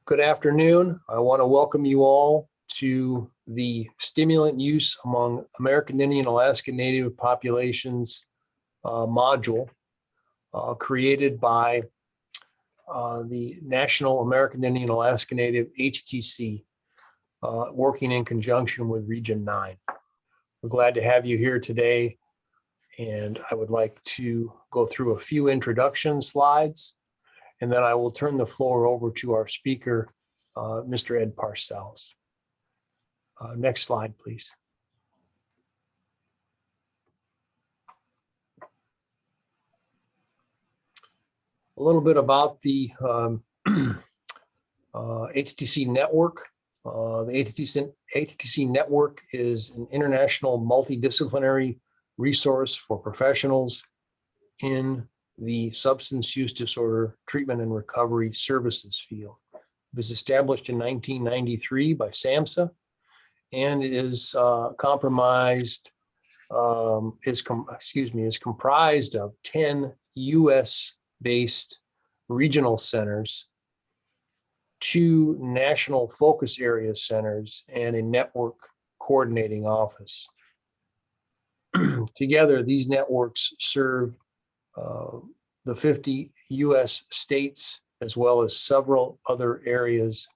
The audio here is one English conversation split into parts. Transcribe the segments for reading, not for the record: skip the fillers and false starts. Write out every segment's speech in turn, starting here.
Good afternoon. I want to welcome you all to the stimulant use among American Indian Alaska Native populations module created by the National American Indian Alaska Native HTTC, working in conjunction with Region 9. We're glad to have you here today, and I would like to go through a few introduction slides, and then I will turn the floor over to our speaker, Mr. Ed Parsells. Next slide, please. A little bit about the ATTC Network. The ATTC Network is an international multidisciplinary resource for professionals in the substance use disorder treatment and recovery services field. It was established in 1993 by SAMHSA and is comprised of 10 U.S.-based regional centers, 2 national focus area centers, and a network coordinating office. Together, these networks serve the 50 U.S. states, as well as several other areas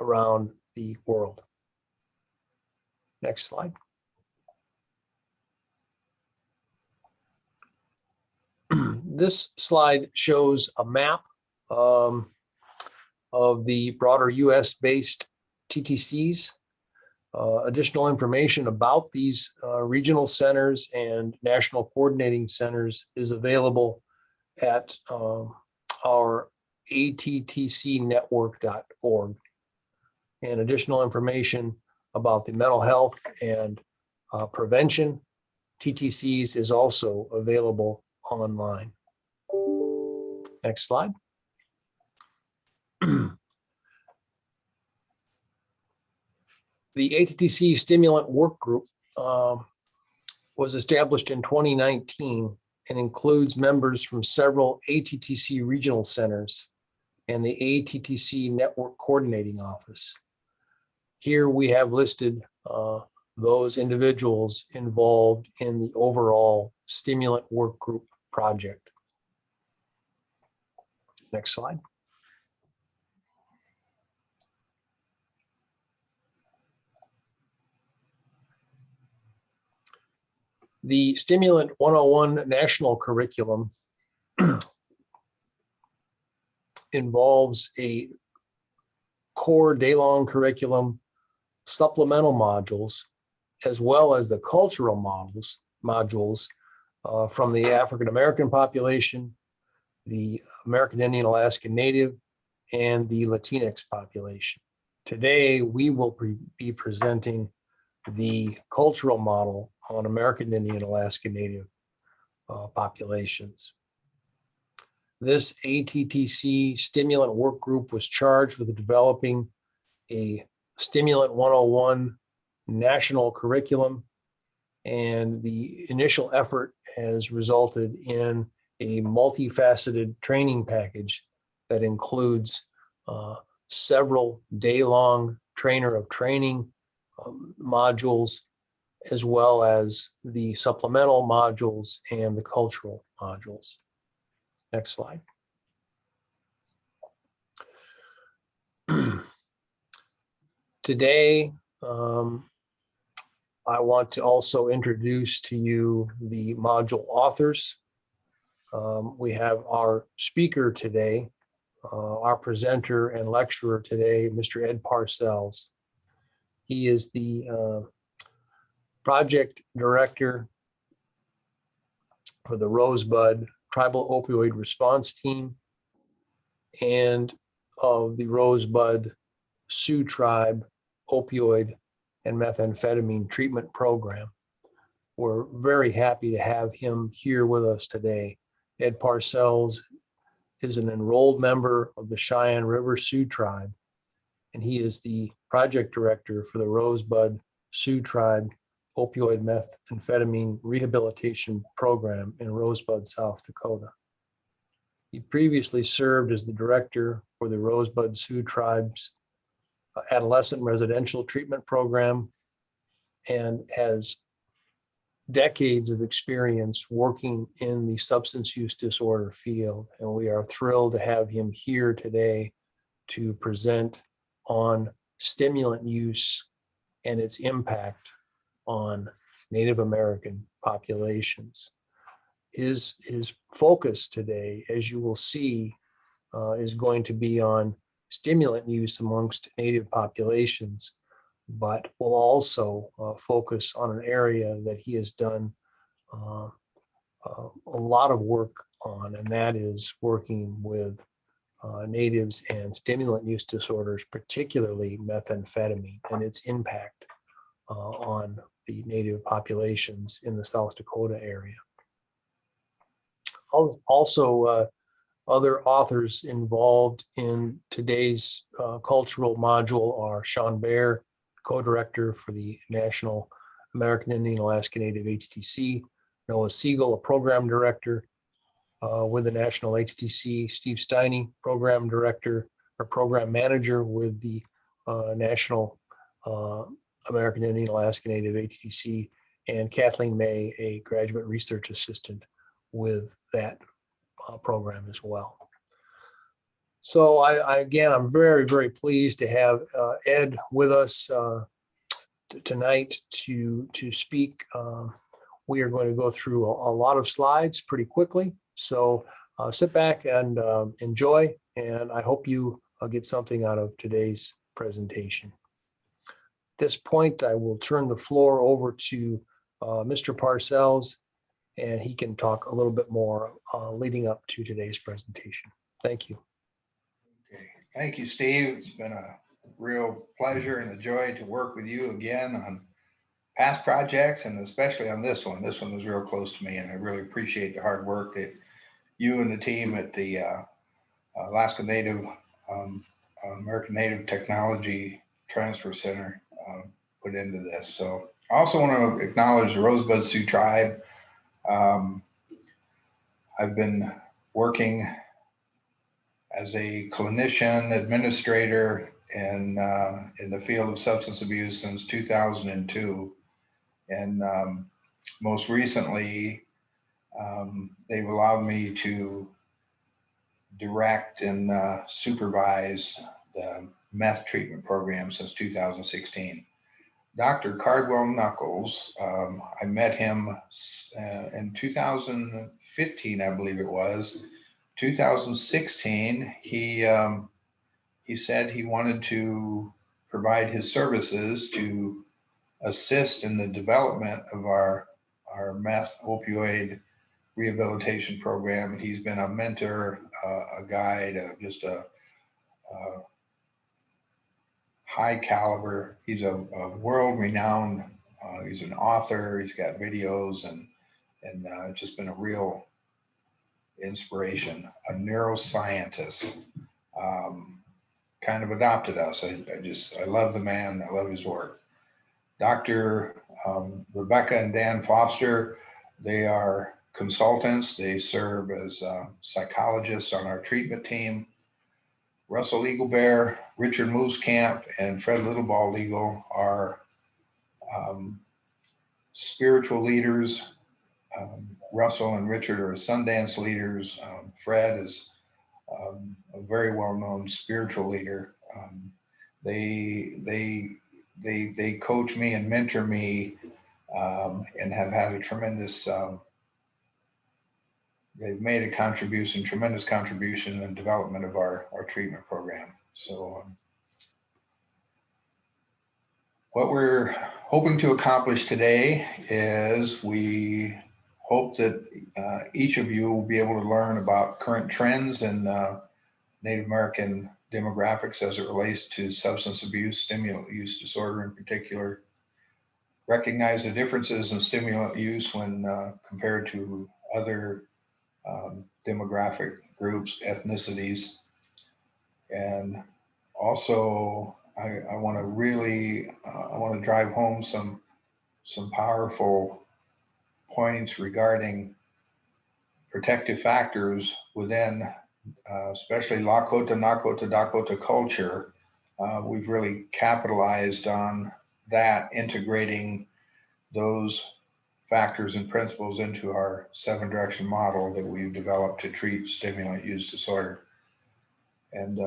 around the world. Next slide. This slide shows a map of the broader U.S.-based TTCs. Additional information about these regional centers and national coordinating centers is available at our ATTC Network.org. And additional information about the mental health and prevention TTCs is also available online. Next slide. The ATTC Stimulant Work Group was established in 2019 and includes members from several ATTC regional centers and the ATTC Network Coordinating Office. Here we have listed those individuals involved in the overall Stimulant Work Group project. Next slide. The Stimulant 101 national curriculum involves a core day-long curriculum, supplemental modules, as well as the cultural modules from the African American population, the American Indian Alaska Native, and the Latinx population. Today, we will be presenting the cultural model on American Indian Alaska Native populations. This ATTC Stimulant Work Group was charged with developing a Stimulant 101 national curriculum, and the initial effort has resulted in a multifaceted training package that includes several day-long trainer of training modules, as well as the supplemental modules and the cultural modules. Next slide. Today, I want to also introduce to you the module authors. We have our speaker today, our presenter and lecturer today, Mr. Ed Parsells. He is the project director for the Rosebud Tribal Opioid Response Team and of the Rosebud Sioux Tribe Opioid and Methamphetamine Treatment Program. We're very happy to have him here with us today. Ed Parsells is an enrolled member of the Cheyenne River Sioux Tribe, and he is the project director for the Rosebud Sioux Tribe Opioid Methamphetamine Rehabilitation Program in Rosebud, South Dakota. He previously served as the director for the Rosebud Sioux Tribe's adolescent residential treatment program and has decades of experience working in the substance use disorder field. And we are thrilled to have him here today to present on stimulant use and its impact on Native American populations. His focus today, as you will see, is going to be on stimulant use amongst Native populations, but will also focus on an area that he has done a lot of work on, and that is working with natives and stimulant use disorders, particularly methamphetamine and its impact on the native populations in the South Dakota area. Also, other authors involved in today's cultural module are Sean Baer, co-director for the National American Indian Alaska Native ATTC, Noah Siegel, a program director with the National ATTC, Steve Steiny, program director or program manager with the National American Indian Alaska Native ATTC, and Kathleen May, a graduate research assistant with that program as well. So again, I'm very, very pleased to have Ed with us tonight to speak. We are going to go through a lot of slides pretty quickly. So sit back and enjoy, and I hope you get something out of today's presentation. At this point, I will turn the floor over to Mr. Parsells, and he can talk a little bit more leading up to today's presentation. Thank you. Okay. Thank you, Steve. It's been a real pleasure and a joy to work with you again on past projects, and especially on this one. This one was real close to me, and I really appreciate the hard work that you and the team at the Alaska Native American Native Technology Transfer Center put into this. So I also want to acknowledge the Rosebud Sioux Tribe. I've been working as a clinician administrator in the field of substance abuse since 2002. And most recently, they've allowed me to direct and supervise the meth treatment program since 2016. Dr. Cardwell Knuckles, I met him in 2015, I believe it was. 2016, he said he wanted to provide his services to assist in the development of our meth opioid rehabilitation program. And he's been a mentor, a guide, just a high caliber. He's a world renowned, he's an author, he's got videos, and just been a real inspiration, a neuroscientist. Kind of adopted us. I love the man, I love his work. Dr. Rebecca and Dan Foster, they are consultants. They serve as psychologists on our treatment team. Russell Eaglebear, Richard Moosecamp, and Fred Littleball Eagle are spiritual leaders. Russell and Richard are Sundance leaders. Fred is a very well-known spiritual leader. They coach me and mentor me, and have had a tremendous, they've made a contribution, tremendous contribution in the development of our treatment program. So what we're hoping to accomplish today is we hope that each of you will be able to learn about current trends in Native American demographics as it relates to substance abuse, stimulant use disorder in particular, recognize the differences in stimulant use when compared to other demographic groups, ethnicities. And also, I want to really, I want to drive home some powerful points regarding protective factors within especially Lakota, Nakota, Dakota culture, we've really capitalized on that, integrating those factors and principles into our 7-direction model that we've developed to treat stimulant use disorder. And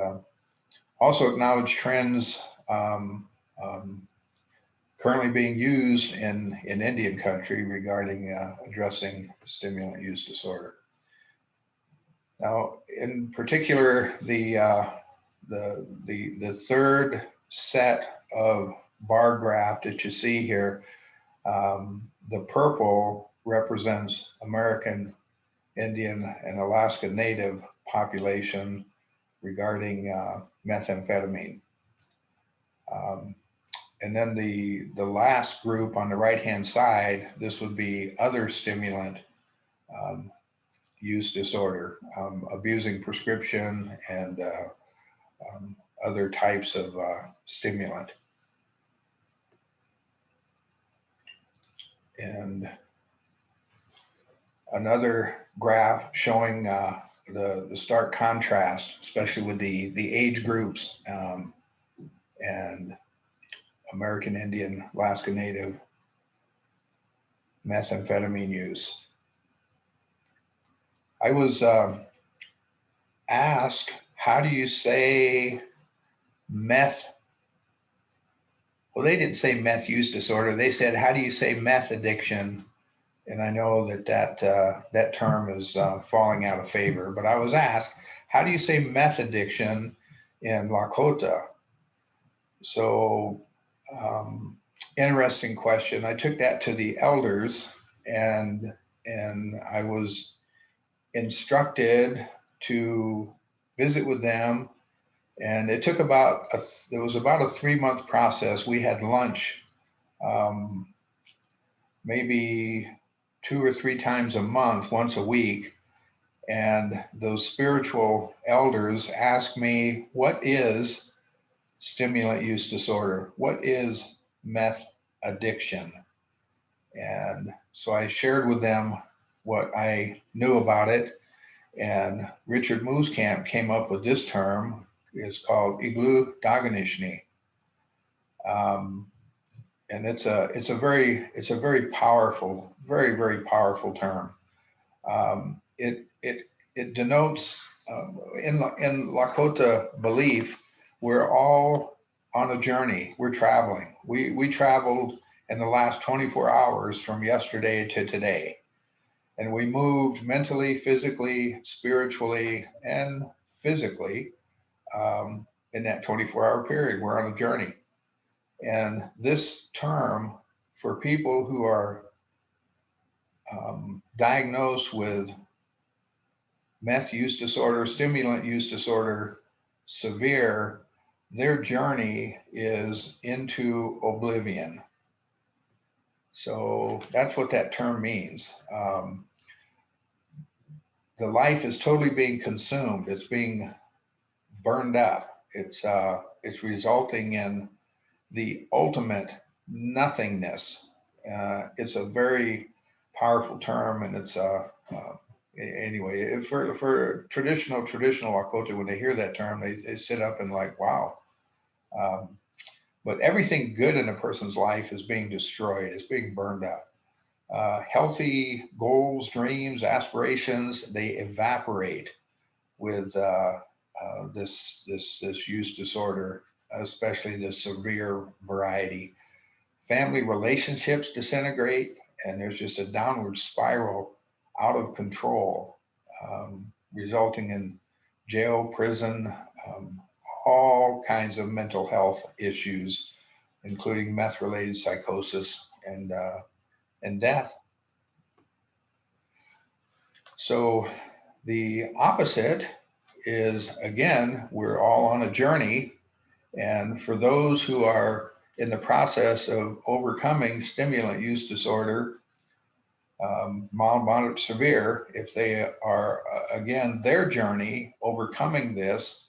also acknowledge trends currently being used in Indian country regarding addressing stimulant use disorder. Now, in particular, the third set of bar graph that you see here, the purple represents American Indian and Alaska Native population regarding methamphetamine. And then the last group on the right-hand side, this would be other stimulant use disorder, abusing prescription and other types of stimulant. And another graph showing the stark contrast, especially with the age groups and American Indian, Alaska Native methamphetamine use. I was asked, how do you say meth? Well, they didn't say meth use disorder. They said, how do you say meth addiction? And I know that term is falling out of favor, but I was asked, how do you say meth addiction in Lakota? So interesting question. I took that to the elders and I was instructed to visit with them. And it took it was about a 3-month process. We had lunch maybe 2 or 3 times a month, once a week. And those spiritual elders asked me, what is stimulant use disorder? What is meth addiction? And so I shared with them what I knew about it. And Richard Mooskamp came up with this term. It's called Iglu Daganishni. And it's a very powerful, very, very powerful term. It denotes in Lakota belief, we're all on a journey. We're traveling. We traveled in the last 24 hours from yesterday to today. And we moved mentally, physically, spiritually, and physically in that 24-hour period. We're on a journey. And this term, for people who are diagnosed with meth use disorder, stimulant use disorder, severe, their journey is into oblivion. So that's what that term means. The life is totally being consumed. It's being burned up. It's resulting in the ultimate nothingness. It's a very powerful term, and it's anyway, for traditional Lakota, when they hear that term, they sit up and like, wow. But everything good in a person's life is being destroyed. It's being burned up. Healthy goals, dreams, aspirations, they evaporate with this use disorder, especially the severe variety. Family relationships disintegrate, and there's just a downward spiral out of control, resulting in jail, prison, all kinds of mental health issues, including meth-related psychosis and death. So the opposite is, again, we're all on a journey. And for those who are in the process of overcoming stimulant use disorder, mild, moderate, severe, if they are, again, their journey overcoming this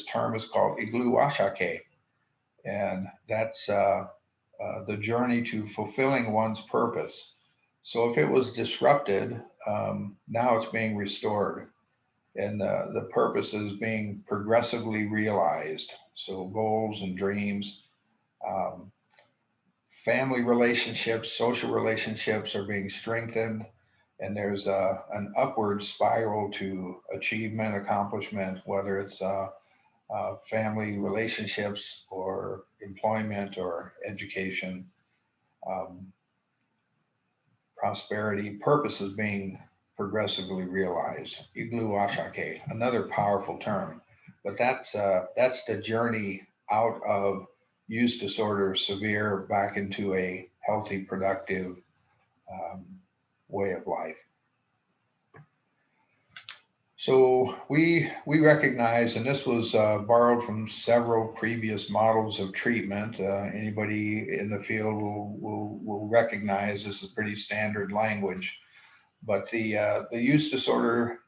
term is called Iglu Washake. And that's the journey to fulfilling one's purpose. So if it was disrupted, now it's being restored. and the purpose is being progressively realized. So goals and dreams, family relationships, social relationships are being strengthened, and there's an upward spiral to achievement, accomplishment, whether it's family relationships or employment or education. Prosperity, purpose is being progressively realized. Iglu Ashake, another powerful term, but that's the journey out of use disorder severe back into a healthy, productive way of life. So we recognize, and this was borrowed from several previous models of treatment. Anybody in the field will recognize this is pretty standard language. But the use disorder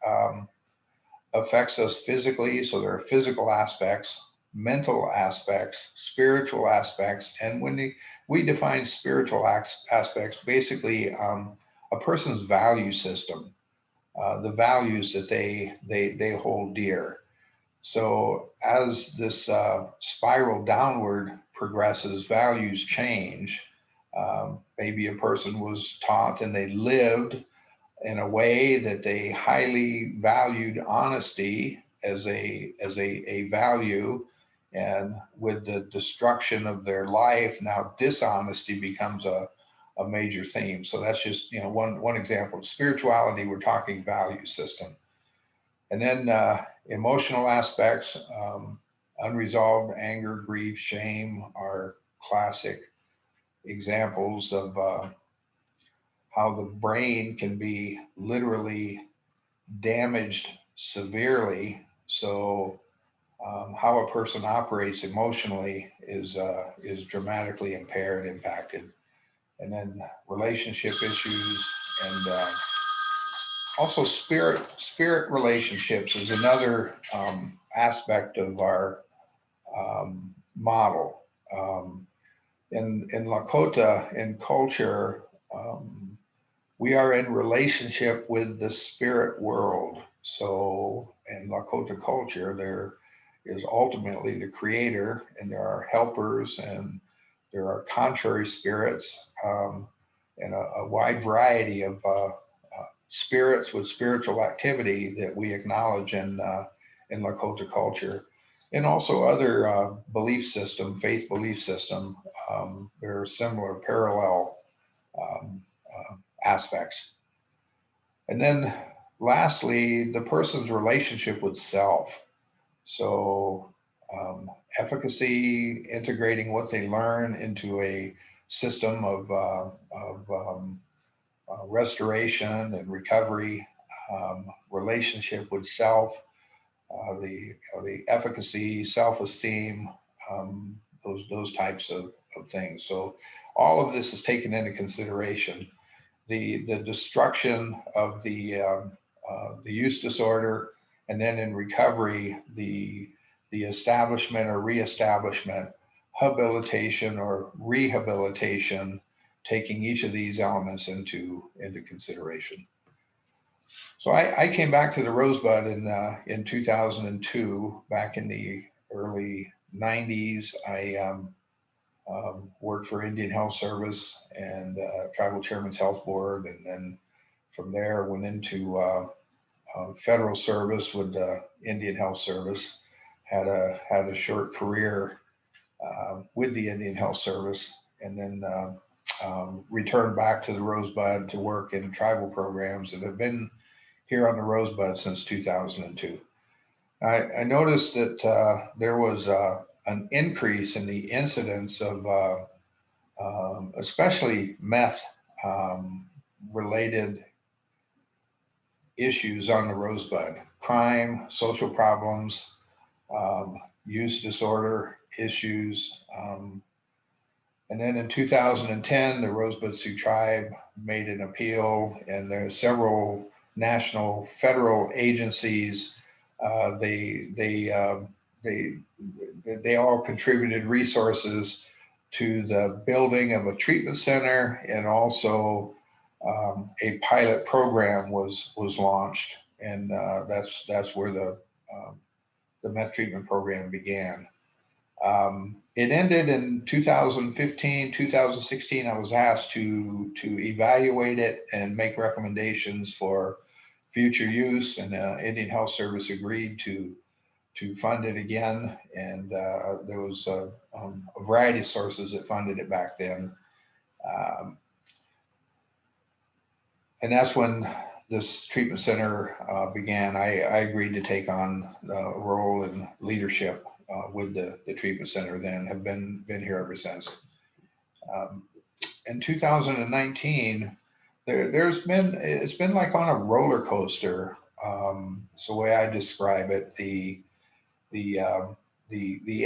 affects us physically, so there are physical aspects, mental aspects, spiritual aspects, and when we define spiritual aspects, basically a person's value system. The values that they hold dear. So as this spiral downward progresses, values change. Maybe a person was taught and they lived in a way that they highly valued honesty as a value, and with the destruction of their life, now dishonesty becomes a major theme. So that's just one example. Spirituality, we're talking value system. And then emotional aspects, unresolved anger, grief, shame are classic examples of how the brain can be literally damaged severely. So how a person operates emotionally is dramatically impaired, impacted. And then relationship issues, and also spirit relationships is another aspect of our model. In Lakota, in culture, we are in relationship with the spirit world. So in Lakota culture, there is ultimately the creator, and there are helpers, and there are contrary spirits, and a wide variety of spirits with spiritual activity that we acknowledge in Lakota culture, and also other faith belief system. There are similar parallel aspects. And then lastly, the person's relationship with self. So efficacy, integrating what they learn into a system of restoration and recovery, relationship with self, the efficacy, self-esteem, those types of things. So all of this is taken into consideration. The destruction of the use disorder, and then in recovery, the establishment or reestablishment, habilitation or rehabilitation, taking each of these elements into consideration. So I came back to the Rosebud in 2002, back in the early 90s. I worked for Indian Health Service and Tribal Chairman's Health Board, and then from there went into federal service with the Indian Health Service. Had a short career with the Indian Health Service, and then returned back to the Rosebud to work in tribal programs, and have been here on the Rosebud since 2002. I noticed that there was an increase in the incidence of especially meth related issues on the Rosebud: crime, social problems, use disorder issues. And then in 2010, the Rosebud Sioux Tribe made an appeal, and there are several national, federal agencies. They all contributed resources to the building of a treatment center, and also a pilot program was launched. and that's where the meth treatment program began. It ended in 2015, 2016. I was asked to evaluate it and make recommendations for future use, and Indian Health Service agreed to fund it again. And there was a variety of sources that funded it back then. And that's when this treatment center began. I agreed to take on the role in leadership with the treatment center, then have been here ever since. In 2019, it's been like on a roller coaster. It's the way I describe it. The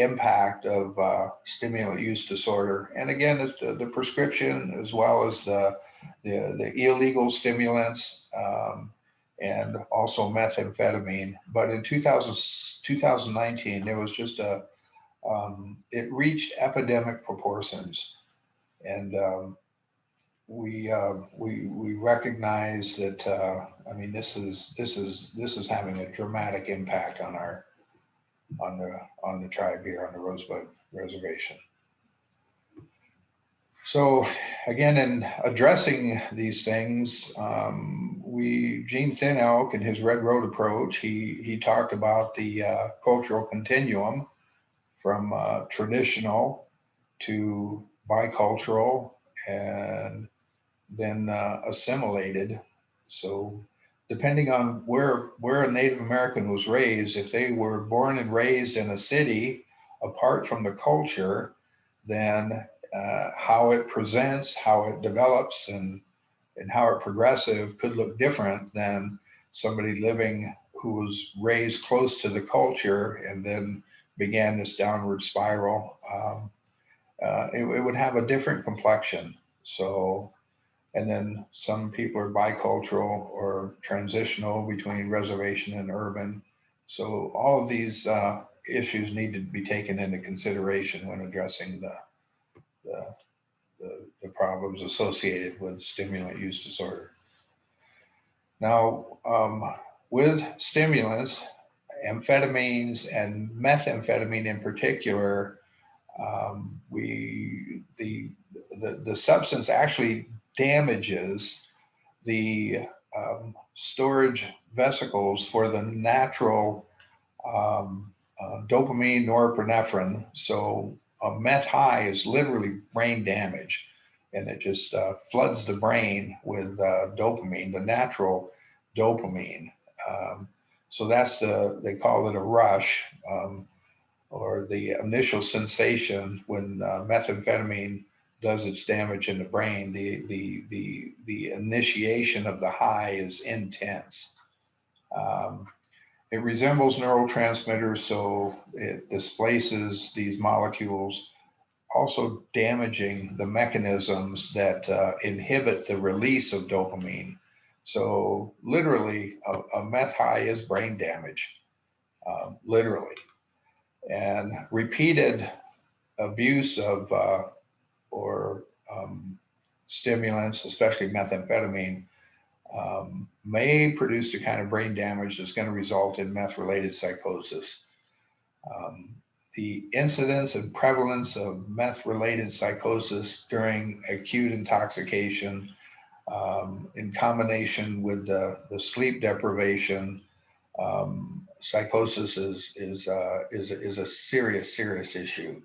impact of stimulant use disorder, and again, it's the prescription as well as the illegal stimulants, and also methamphetamine. But in 2019, there was just it reached epidemic proportions, and we recognize that I mean, this is having a dramatic impact on the tribe here on the Rosebud Reservation. So again, in addressing these things, Gene Thin Elk in his Red Road approach, he talked about the cultural continuum from traditional to bicultural and then assimilated. So depending on where a Native American was raised, if they were born and raised in a city apart from the culture, then how it presents, how it develops, and how it progressive could look different than somebody living who was raised close to the culture and then began this downward spiral. It would have a different complexion. So, and then some people are bicultural or transitional between reservation and urban. So all of these issues need to be taken into consideration when addressing the problems associated with stimulant use disorder. Now, with stimulants, amphetamines and methamphetamine in particular, the substance actually damages the storage vesicles for the natural dopamine, norepinephrine. So a meth high is literally brain damage, and it just floods the brain with dopamine, the natural dopamine. So that's they call it a rush, or the initial sensation when methamphetamine does its damage in the brain. The initiation of the high is intense. It resembles neurotransmitters, so it displaces these molecules, also damaging the mechanisms that inhibit the release of dopamine. So literally, a meth high is brain damage, literally. And repeated abuse of stimulants, especially methamphetamine, may produce the kind of brain damage that's going to result in meth-related psychosis. The incidence and prevalence of meth-related psychosis during acute intoxication, in combination with the sleep deprivation, psychosis is a serious issue.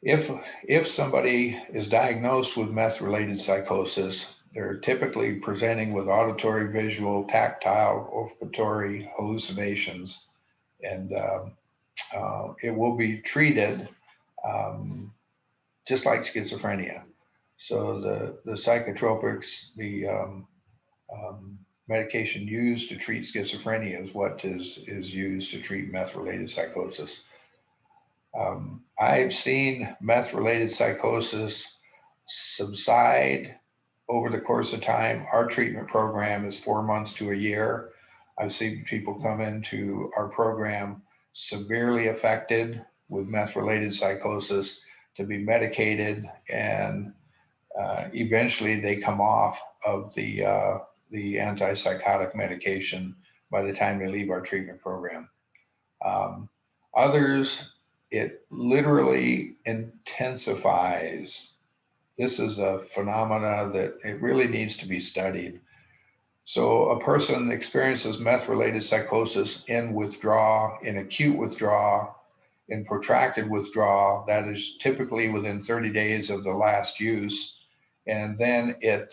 If somebody is diagnosed with meth-related psychosis, they're typically presenting with auditory, visual, tactile, olfactory hallucinations, and it will be treated just like schizophrenia. So the psychotropics, the medication used to treat schizophrenia is what is used to treat meth-related psychosis. I've seen meth-related psychosis subside over the course of time. Our treatment program is 4 months to a year. I've seen people come into our program severely affected with meth-related psychosis to be medicated, and eventually they come off of the the antipsychotic medication by the time they leave our treatment program. Others, it literally intensifies. This is a phenomena that it really needs to be studied. So a person experiences meth-related psychosis in withdrawal, in acute withdrawal, in protracted withdrawal, that is typically within 30 days of the last use, and then it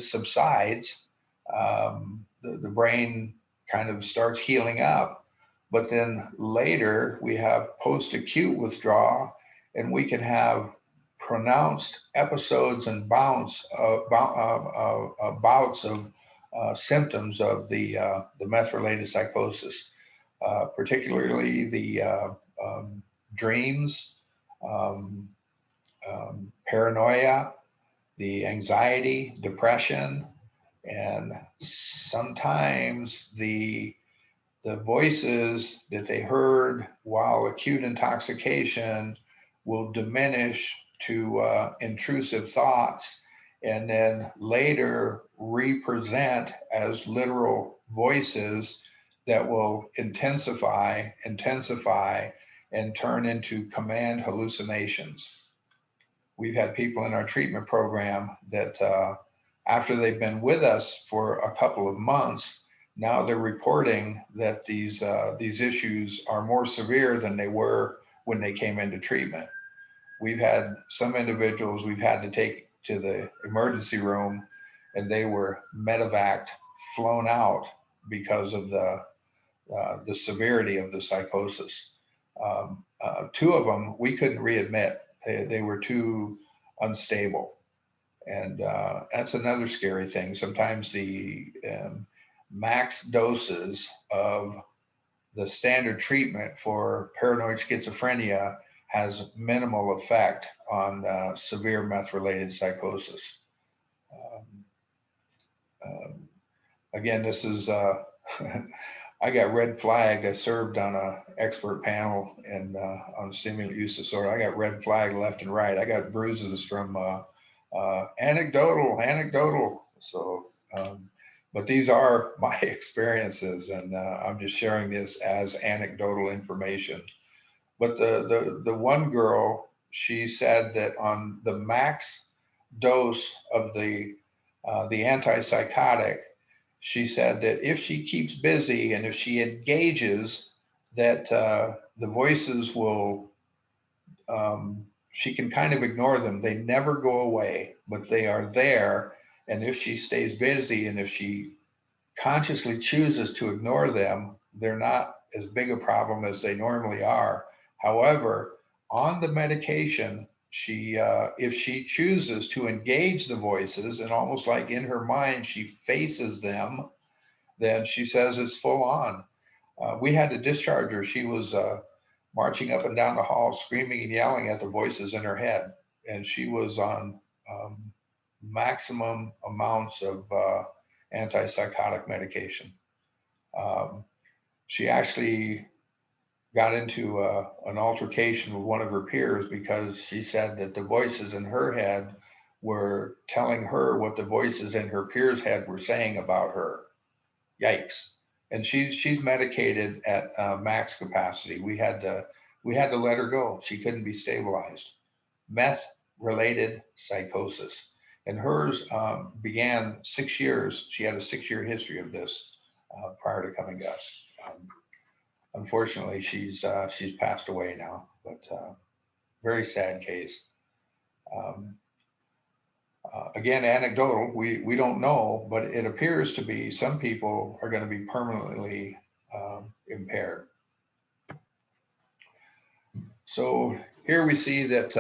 subsides. The brain kind of starts healing up, but then later we have post-acute withdrawal, and we can have pronounced episodes and bouts of symptoms of the meth-related psychosis, particularly the dreams, paranoia, the anxiety, depression, and sometimes the voices that they heard while acute intoxication will diminish to intrusive thoughts, and then later represent as literal voices that will intensify, and turn into command hallucinations. We've had people in our treatment program that after they've been with us for a couple of months, now they're reporting that these issues are more severe than they were when they came into treatment. We've had some individuals we've had to take to the emergency room, and they were medevaced, flown out because of the severity of the psychosis. Two of them we couldn't readmit; they were too unstable, and that's another scary thing. Sometimes the max doses of the standard treatment for paranoid schizophrenia has minimal effect on severe meth-related psychosis. Again, this is, I got red flagged. I served on an expert panel and on stimulant use disorder. I got red flagged left and right. I got bruises from anecdotal. So, but these are my experiences, and I'm just sharing this as anecdotal information. But the one girl, she said that on the max dose of the antipsychotic, she said that if she keeps busy and if she engages, that the voices will, she can kind of ignore them. They never go away, but they are there. And if she stays busy and if she consciously chooses to ignore them, they're not as big a problem as they normally are. However, on the medication, she if she chooses to engage the voices and almost like in her mind she faces them, then she says it's full on. We had to discharge her. She was marching up and down the hall screaming and yelling at the voices in her head, and she was on maximum amounts of antipsychotic medication. She actually got into an altercation with one of her peers because she said that the voices in her head were telling her what the voices in her peers' head were saying about her. Yikes. And she's medicated at max capacity. We had to let her go. She couldn't be stabilized. Meth-related psychosis. And hers began 6 years. She had a 6-year history of this prior to coming to us. Unfortunately, she's passed away now, but very sad case. Again, anecdotal, we don't know, but it appears to be some people are going to be permanently impaired. So here we see that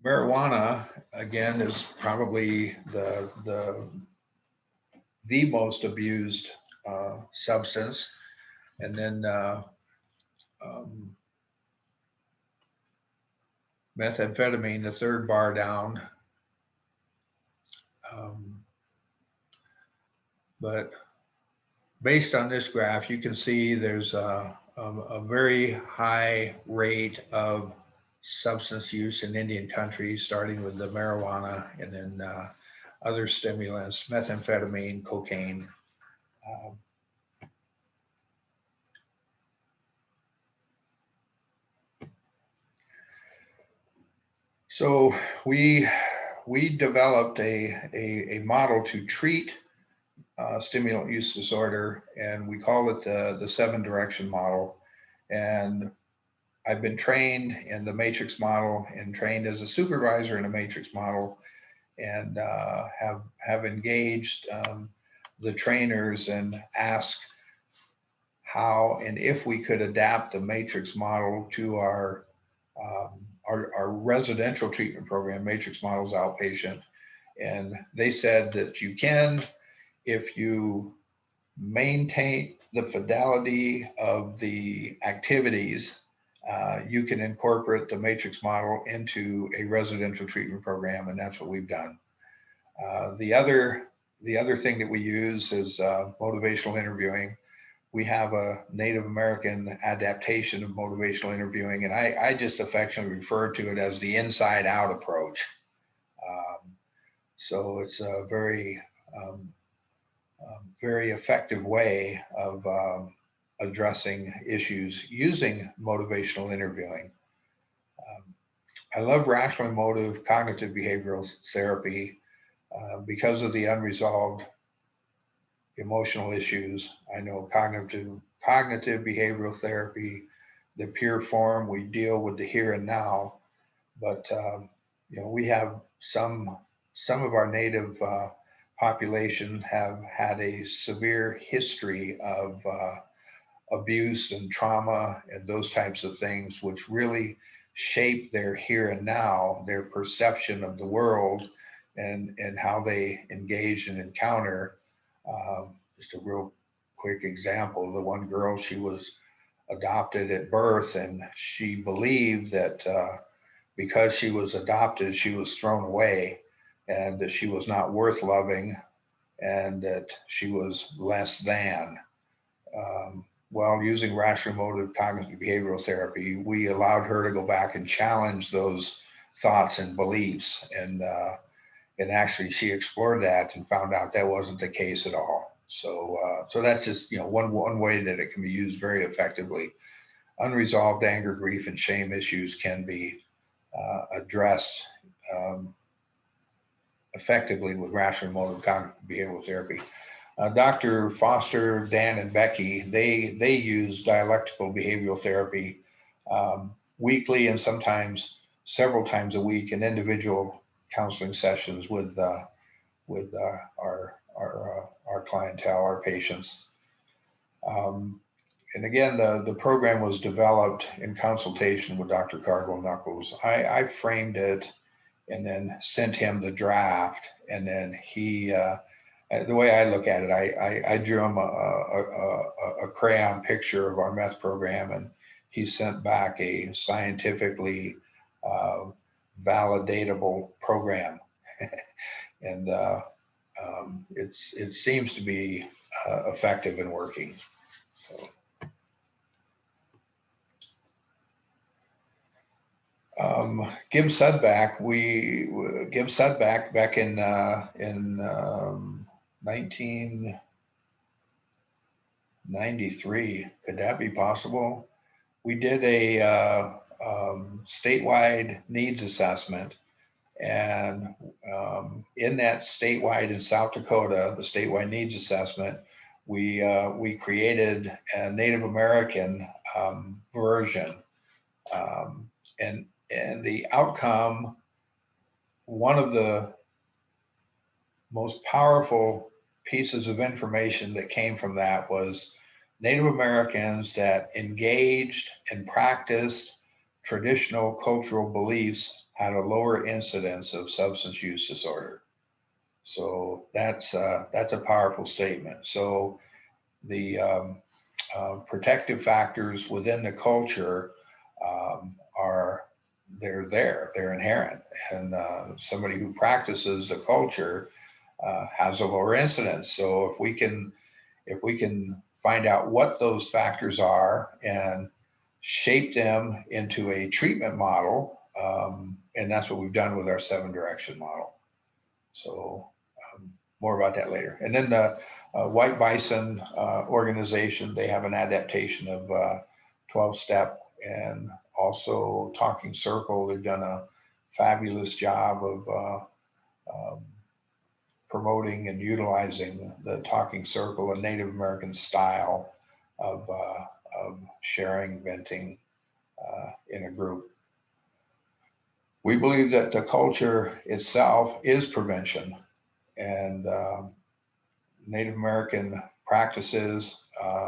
marijuana, again, is probably the most abused substance. And then methamphetamine, the third bar down. But based on this graph, you can see there's a very high rate of substance use in Indian country, starting with the marijuana, and then other stimulants, methamphetamine, cocaine. Um, So we developed a model to treat stimulant use disorder, and we call it the 7-direction model. And I've been trained in the matrix model and trained as a supervisor in a matrix model, and have engaged the trainers and asked how and if we could adapt the matrix model to our residential treatment program. Matrix models outpatient, and they said that you can, if you maintain the fidelity of the activities, you can incorporate the matrix model into a residential treatment program, and that's what we've done. The other thing that we use is motivational interviewing. We have a Native American adaptation of motivational interviewing, and I just affectionately refer to it as the inside out approach. So it's a very, very effective way of addressing issues using motivational interviewing. I love rational emotive cognitive behavioral therapy because of the unresolved emotional issues. I know cognitive behavioral therapy, the pure form, we deal with the here and now, but we have some of our native population have had a severe history of abuse and trauma and those types of things, which really shape their here and now, their perception of the world, and how they engage and encounter. Just a real quick example, the one girl, she was adopted at birth, and she believed that because she was adopted, she was thrown away, and that she was not worth loving, and that she was less than. While using rational emotive cognitive behavioral therapy, we allowed her to go back and challenge those thoughts and beliefs, and actually she explored that and found out that wasn't the case at all. So that's just one way that it can be used very effectively. Unresolved anger, grief, and shame issues can be addressed effectively with rational emotive cognitive behavioral therapy. Dr. Foster, Dan, and Becky, they use dialectical behavioral therapy weekly and sometimes several times a week in individual counseling sessions with our clientele, our patients. And again, the program was developed in consultation with Dr. Cardwell Knuckles. I framed it and then sent him the draft, and then he, the way I look at it, I drew him a crayon picture of our meth program, and he sent back a scientifically validatable program. And it seems to be effective and working. So. Gibbs Sudback, Gibbs Sudback back in 1993. Could that be possible? We did a statewide needs assessment, and in that statewide in South Dakota, the statewide needs assessment, we created a Native American version, and the outcome, one of the most powerful pieces of information that came from that was Native Americans that engaged and practiced traditional cultural beliefs had a lower incidence of substance use disorder. So that's a powerful statement. So the protective factors within the culture they're inherent, and somebody who practices the culture has a lower incidence. So if we can find out what those factors are and shape them into a treatment model, and that's what we've done with our 7-direction model. So more about that later. And then the White Bison organization, they have an adaptation of 12-step and also Talking Circle. They've done a fabulous job of promoting and utilizing the Talking Circle, a Native American style of sharing, venting in a group. We believe that the culture itself is prevention, and Native American practices,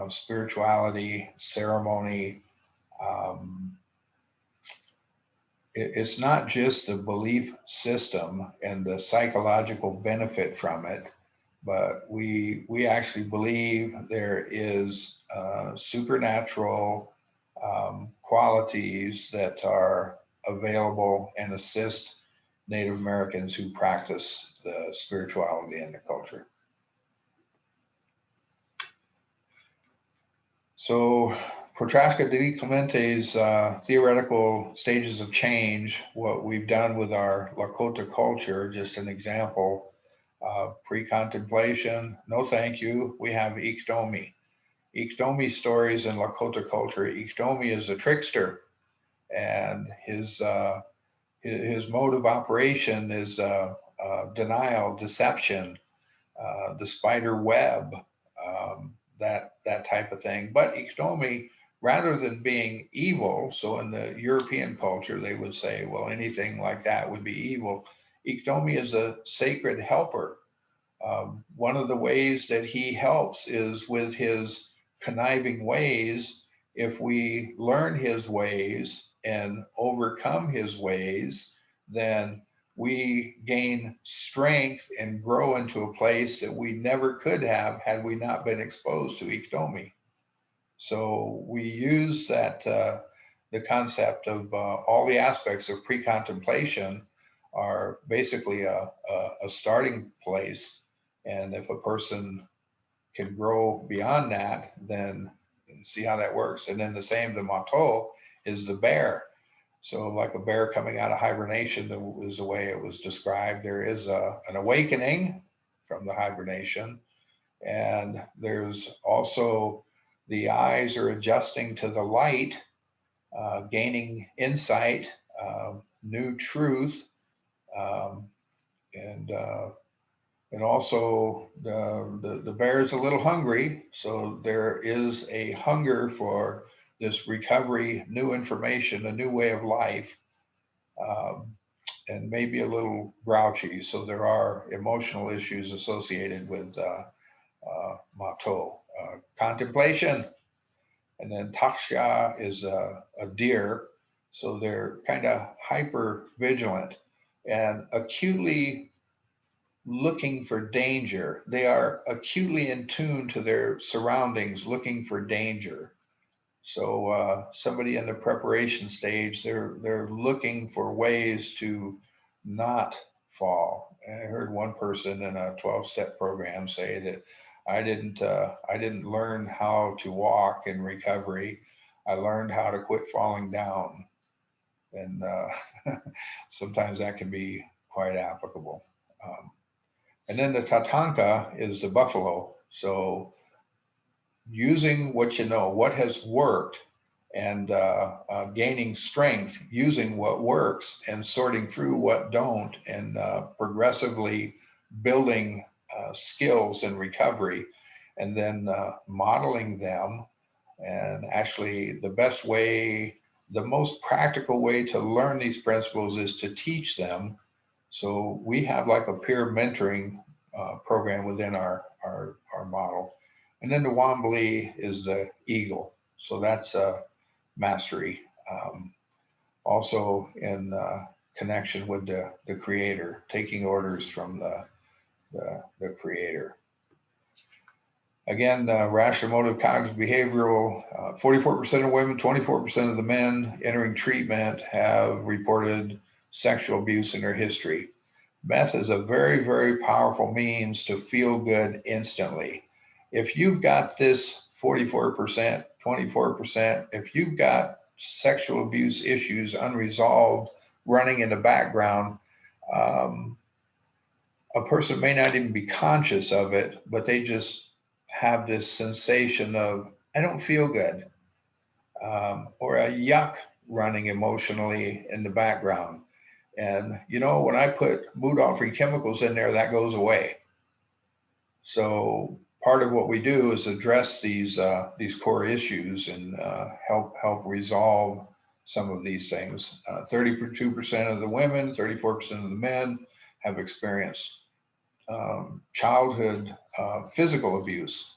spirituality, ceremony, it's not just the belief system and the psychological benefit from it, but we actually believe there is supernatural qualities that are available and assist Native Americans who practice the spirituality and the culture. So Prochaska de Clemente's theoretical stages of change, what we've done with our Lakota culture, just an example, pre-contemplation, no thank you, we have Iktomi. Iktomi stories in Lakota culture, Iktomi is a trickster, and his mode of operation is denial, deception, the spider web, that type of thing. But Iktomi, rather than being evil, so in the European culture, they would say, well, anything like that would be evil. Iktomi is a sacred helper. One of the ways that he helps is with his conniving ways. If we learn his ways and overcome his ways, then we gain strength and grow into a place that we never could have had we not been exposed to Iktomi. So we use that, the concept of all the aspects of pre-contemplation are basically a starting place. And if a person can grow beyond that, then see how that works. And then the same, the Mato is the bear. So like a bear coming out of hibernation is the way it was described. There is an awakening from the hibernation. And there's also the eyes are adjusting to the light, gaining insight, new truth, and also the bear is a little hungry. So there is a hunger for this recovery, new information, a new way of life, and maybe a little grouchy. So there are emotional issues associated with Mato. Contemplation, and then Taksha is a deer. So they're kind of hyper vigilant and acutely looking for danger. They are acutely in tune to their surroundings, looking for danger. So somebody in the preparation stage, they're looking for ways to not fall. And I heard one person in a 12-step program say that I didn't learn how to walk in recovery. I learned how to quit falling down. And sometimes that can be quite applicable. And then the Tatanka is the buffalo. So using what you know, what has worked, and gaining strength using what works and sorting through what don't, and progressively building skills in recovery, and then modeling them. And actually the best way, the most practical way to learn these principles is to teach them. So we have like a peer mentoring program within our model. And then the Wombly is the eagle. So that's mastery. Also in connection with the creator, taking orders from the creator. Again, rational, emotive, cognitive, behavioral, 44% of women, 24% of the men entering treatment have reported sexual abuse in their history. Meth is a very, very powerful means to feel good instantly. If you've got this 44%, 24%, if you've got sexual abuse issues unresolved running in the background, a person may not even be conscious of it, but they just have this sensation of, I don't feel good, or a yuck running emotionally in the background. And, you know, when I put mood altering chemicals in there, that goes away. So part of what we do is address these core issues and help resolve some of these things. 32% of the women, 34% of the men have experienced childhood physical abuse.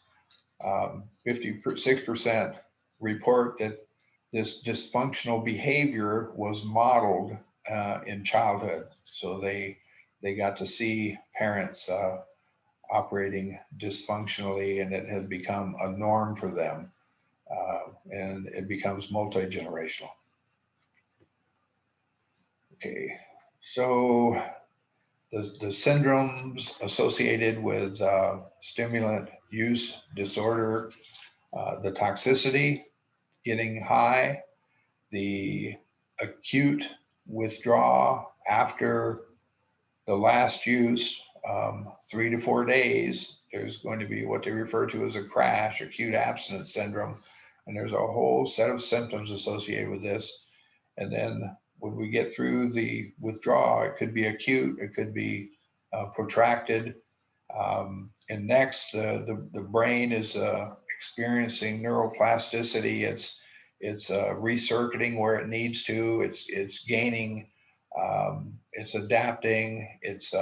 56% report that this dysfunctional behavior was modeled in childhood. So they got to see parents operating dysfunctionally, and it had become a norm for them, and it becomes multi-generational. Okay, so the syndromes associated with stimulant use disorder, the toxicity, getting high, the acute withdrawal after the last use, 3 to 4 days, there's going to be what they refer to as a crash, acute abstinence syndrome. And there's a whole set of symptoms associated with this. And then when we get through the withdrawal, it could be acute, it could be protracted. And next, the brain is experiencing neuroplasticity. It's recircuiting where it needs to. It's gaining. It's adapting. It's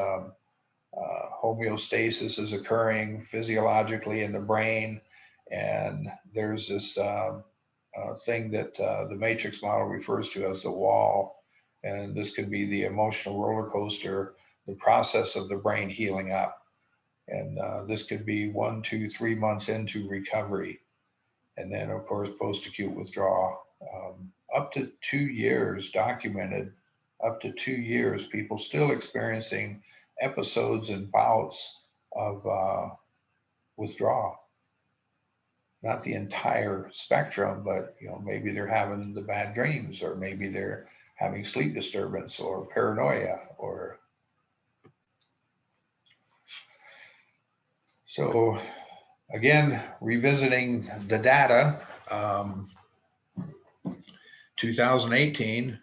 homeostasis is occurring physiologically in the brain, and there's this thing that the matrix model refers to as the wall, and this could be the emotional roller coaster, the process of the brain healing up, and this could be 1, 2, 3 months into recovery, and then of course post-acute withdrawal, up to 2 years documented, up to 2 years, people still experiencing episodes and bouts of withdrawal. Not the entire spectrum, but you know, maybe they're having the bad dreams, or maybe they're having sleep disturbance or paranoia, or so. Again, revisiting the data, 2018,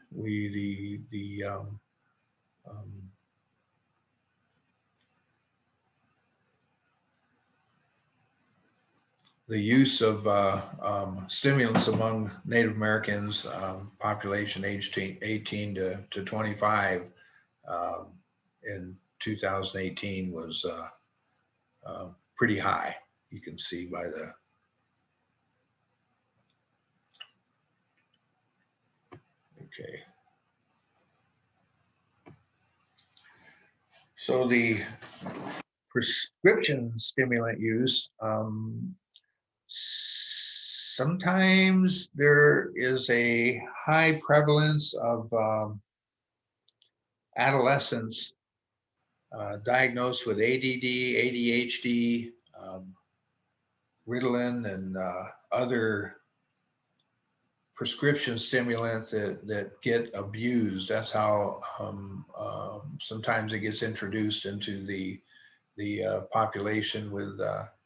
the use of stimulants among Native Americans, population aged 18 to 25, in 2018 was pretty high. You can see by the okay. So the prescription stimulant use, sometimes there is a high prevalence of adolescents diagnosed with ADD, ADHD, Ritalin, and other prescription stimulants that get abused. That's how sometimes it gets introduced into the population with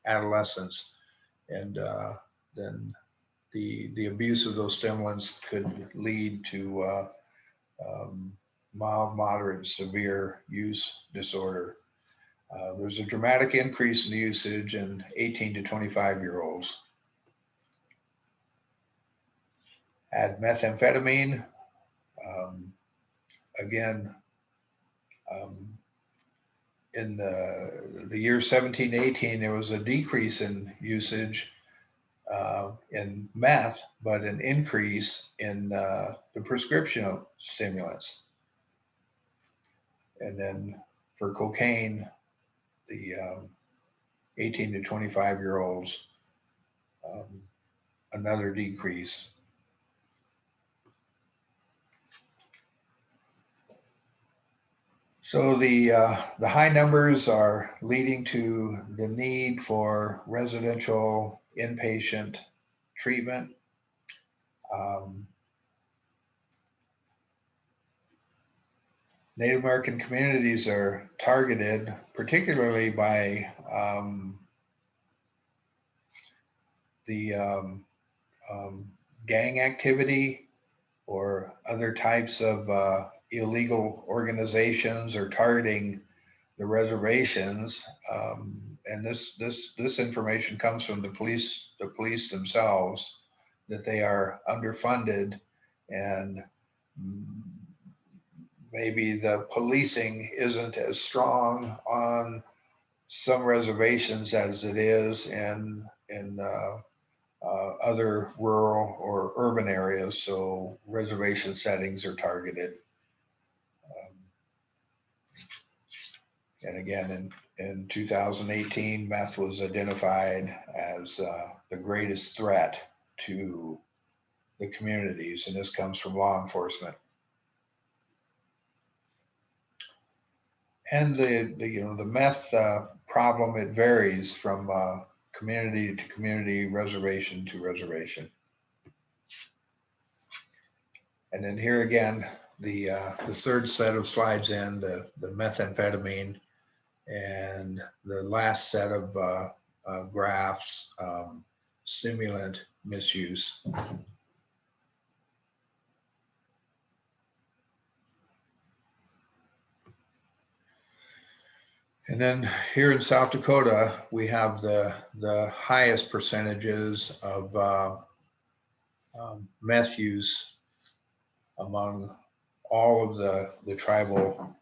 adolescents, and then the abuse of those stimulants could lead to mild, moderate, severe use disorder. There's a dramatic increase in the usage in 18 to 25-year-olds. Add methamphetamine. Again, in the year 17 to 18, there was a decrease in usage in meth, but an increase in the prescription stimulants. And then for cocaine, the 18 to 25-year-olds, another decrease. So the high numbers are leading to the need for residential inpatient treatment. Native American communities are targeted particularly by the gang activity or other types of illegal organizations are targeting the reservations. And this information comes from the police themselves, that they are underfunded, and maybe the policing isn't as strong on some reservations as it is in other rural or urban areas. So reservation settings are targeted. And again, in 2018, meth was identified as the greatest threat to the communities, and this comes from law enforcement. And the meth problem, it varies from community to community, reservation to reservation. And then here again, the third set of slides in the methamphetamine, and the last set of graphs, stimulant misuse. And then here in South Dakota, we have the highest percentages of meth use among all of the tribal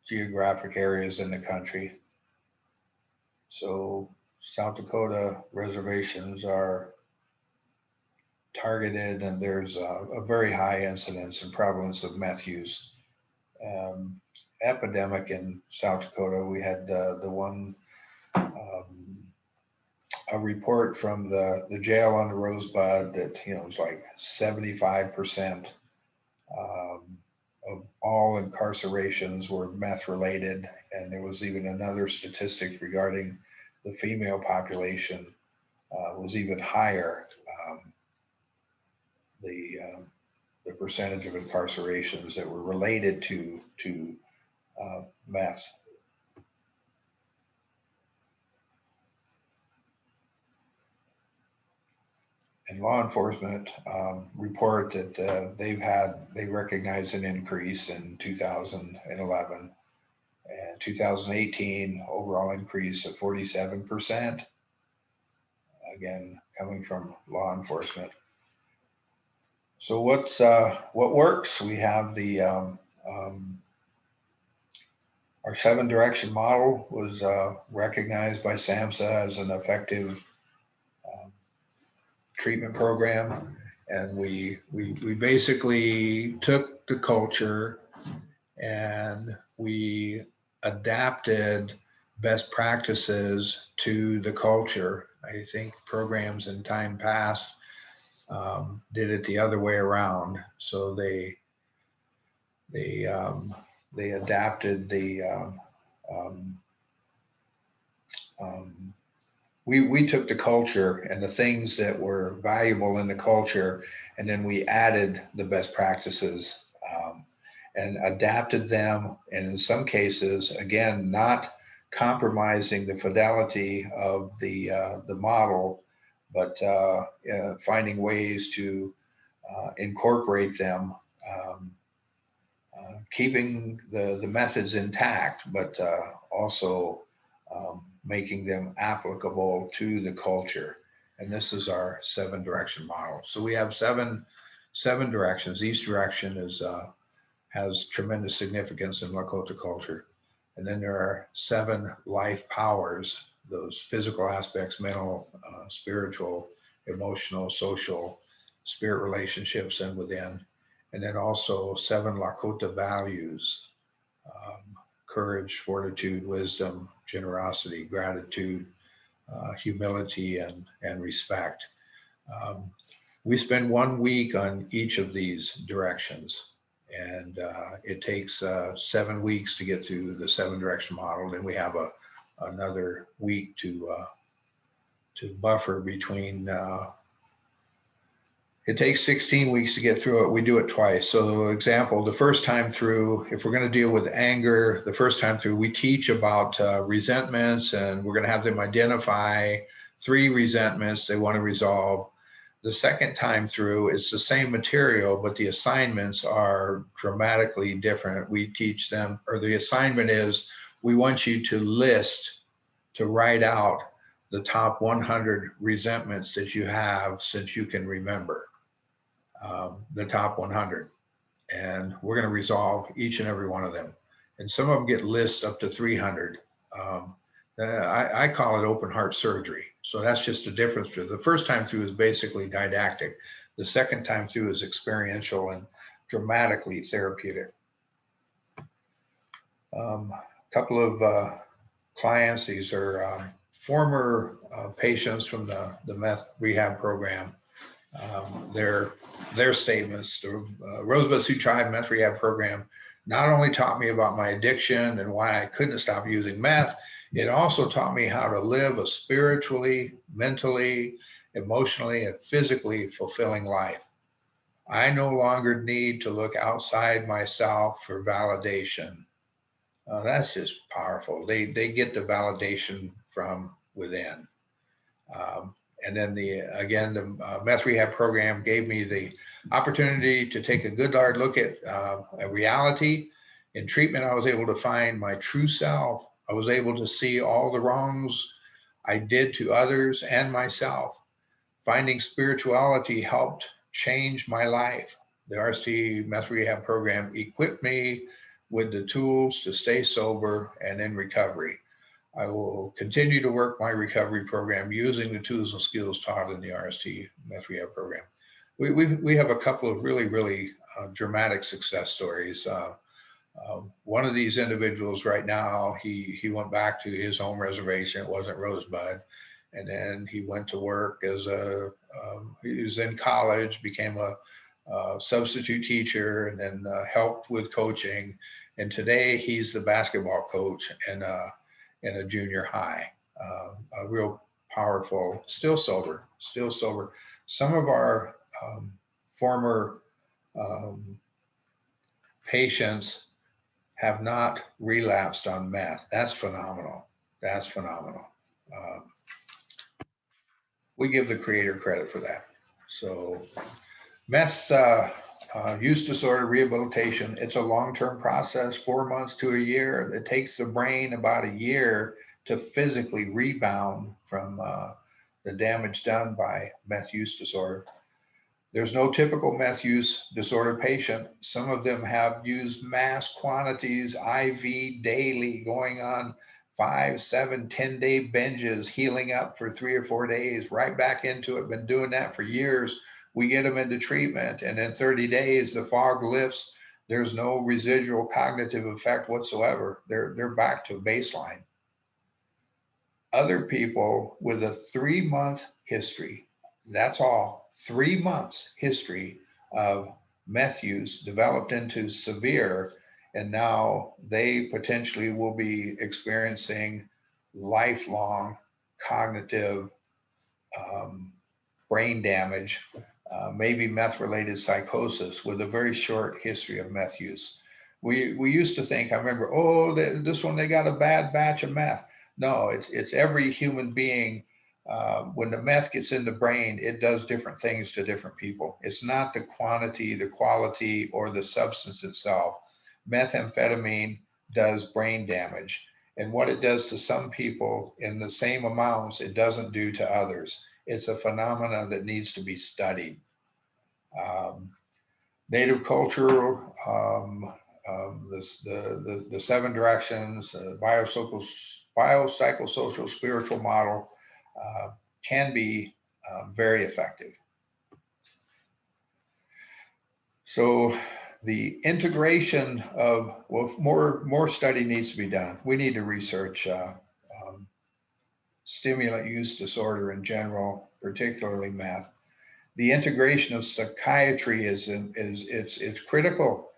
geographic areas in the country. So South Dakota reservations are targeted, and there's a very high incidence and prevalence of meth use. Epidemic in South Dakota. We had the one, a report from the jail on the Rosebud that, it was like 75% of all incarcerations were meth related. And there was even another statistic regarding the female population was even higher. The percentage of incarcerations that were related to meth. And law enforcement report that they recognized an increase in 2011 and 2018, overall increase of 47%. Again, coming from law enforcement. So what works? We have the our 7-direction model was recognized by SAMHSA as an effective treatment program, and we basically took the culture and we adapted best practices to the culture. I think programs in time past did it the other way around. So they adapted we took the culture and the things that were valuable in the culture, and then we added the best practices and adapted them. And in some cases, again, not compromising the fidelity of the model, but finding ways to incorporate them, keeping the methods intact, but also making them applicable to the culture. And this is our 7-direction model. So we have seven directions. Each direction has tremendous significance in Lakota culture. And then there are 7 life powers, those physical aspects, mental, spiritual, emotional, social, spirit relationships, and within. And then also 7 Lakota values, courage, fortitude, wisdom, generosity, gratitude, humility, and respect. We spend 1 week on each of these directions, and it takes 7 weeks to get through the 7-direction model. Then we have another week to buffer between It takes 16 weeks to get through it. We do it twice. So example, the first time through, if we're going to deal with anger, the first time through, we teach about resentments, and we're going to have them identify 3 resentments they want to resolve. The second time through, it's the same material, but the assignments are dramatically different. We teach them, or the assignment is, we want you to write out the top 100 resentments that you have since you can remember. The top 100, and we're going to resolve each and every one of them. And some of them get lists up to 300. I call it open heart surgery. So that's just a difference. The first time through is basically didactic. The second time through is experiential and dramatically therapeutic. A couple of clients, these are former patients from the meth rehab program. Their statements, the Rosebud Sioux Tribe Meth Rehab Program not only taught me about my addiction and why I couldn't stop using meth, it also taught me how to live a spiritually, mentally, emotionally, and physically fulfilling life. I no longer need to look outside myself for validation. That's just powerful. They get the validation from within. And then the meth rehab program gave me the opportunity to take a good hard look at a reality. In treatment, I was able to find my true self. I was able to see all the wrongs I did to others and myself. Finding spirituality helped change my life. The RST meth rehab program equipped me with the tools to stay sober and in recovery. I will continue to work my recovery program using the tools and skills taught in the RST meth rehab program. We have a couple of really dramatic success stories. One of these individuals right now, he went back to his home reservation. It wasn't Rosebud. And then he went to work as he was in college, became a substitute teacher, and then helped with coaching. And today he's the basketball coach in a junior high. A real powerful, still sober. Some of our former patients have not relapsed on meth. That's phenomenal. We give the creator credit for that. So meth use disorder rehabilitation, it's a long-term process, 4 months to a year. It takes the brain about a year to physically rebound from the damage done by meth use disorder. There's no typical meth use disorder patient. Some of them have used mass quantities, IV daily, going on 5, 7, 10-day binges, healing up for 3 or 4 days, right back into it, been doing that for years. We get them into treatment, and in 30 days, the fog lifts. There's no residual cognitive effect whatsoever. They're back to baseline. Other people with a 3-month history, that's all, 3 months history of meth use developed into severe, and now they potentially will be experiencing lifelong cognitive brain damage, maybe meth-related psychosis with a very short history of meth use. We used to think, I remember, oh, this one, they got a bad batch of meth. No, it's every human being. When the meth gets in the brain, it does different things to different people. It's not the quantity, the quality, or the substance itself. Methamphetamine does brain damage. And what it does to some people in the same amounts, it doesn't do to others. It's a phenomena that needs to be studied. Native culture, the 7 directions, biopsychosocial spiritual model can be very effective. So the integration of, well, more study needs to be done. We need to research stimulant use disorder in general, particularly meth. The integration of psychiatry is critical.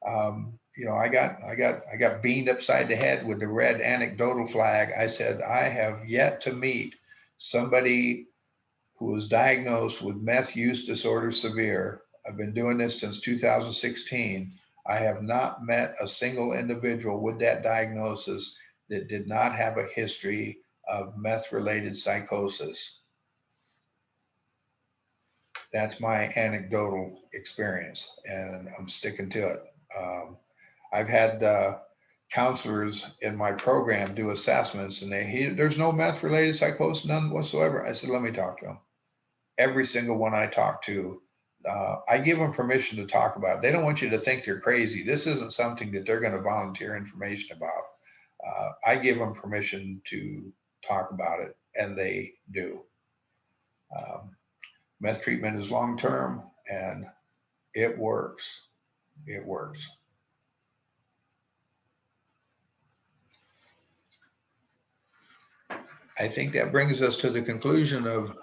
You know, I got beamed upside the head with the red anecdotal flag. I said, I have yet to meet somebody who was diagnosed with meth use disorder severe. I've been doing this since 2016. I have not met a single individual with that diagnosis that did not have a history of meth-related psychosis. That's my anecdotal experience, and I'm sticking to it. I've had counselors in my program do assessments, and there's no meth-related psychosis, none whatsoever. I said, let me talk to them. Every single one I talk to, I give them permission to talk about it. They don't want you to think they're crazy. This isn't something that they're going to volunteer information about. I give them permission to talk about it, and they do. Meth treatment is long-term, and it works. It works. I think that brings us to the conclusion of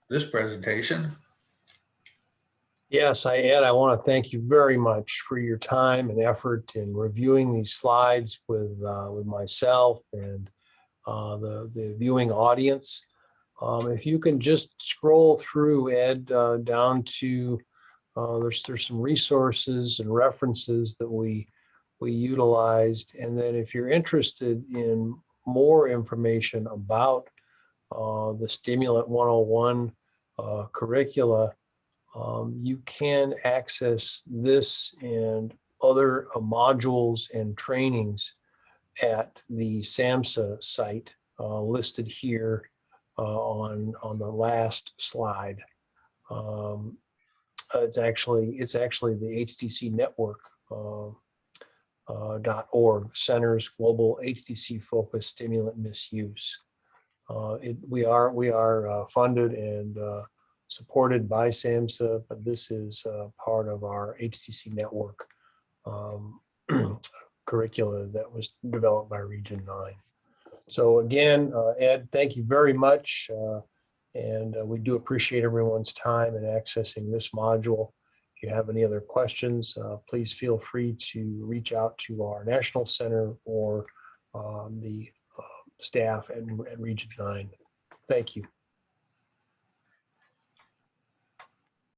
this presentation. Yes, Ed, I want to thank you very much for your time and effort in reviewing these slides with myself and the viewing audience. If you can just scroll through, Ed, down to there's some resources and references that we utilized, and then if you're interested in more information about the Stimulant 101 curricula, you can access this and other modules and trainings at the SAMHSA site listed here on the last slide. It's actually the HTTC Network .org, Centers Global HTTC Focused Stimulant Misuse. We are funded and supported by SAMHSA, but this is part of our HTTC Network curricula that was developed by Region 9. So again, Ed, thank you very much. And we do appreciate everyone's time in accessing this module. If you have any other questions, please feel free to reach out to our National Center or the staff at Region 9. Thank you.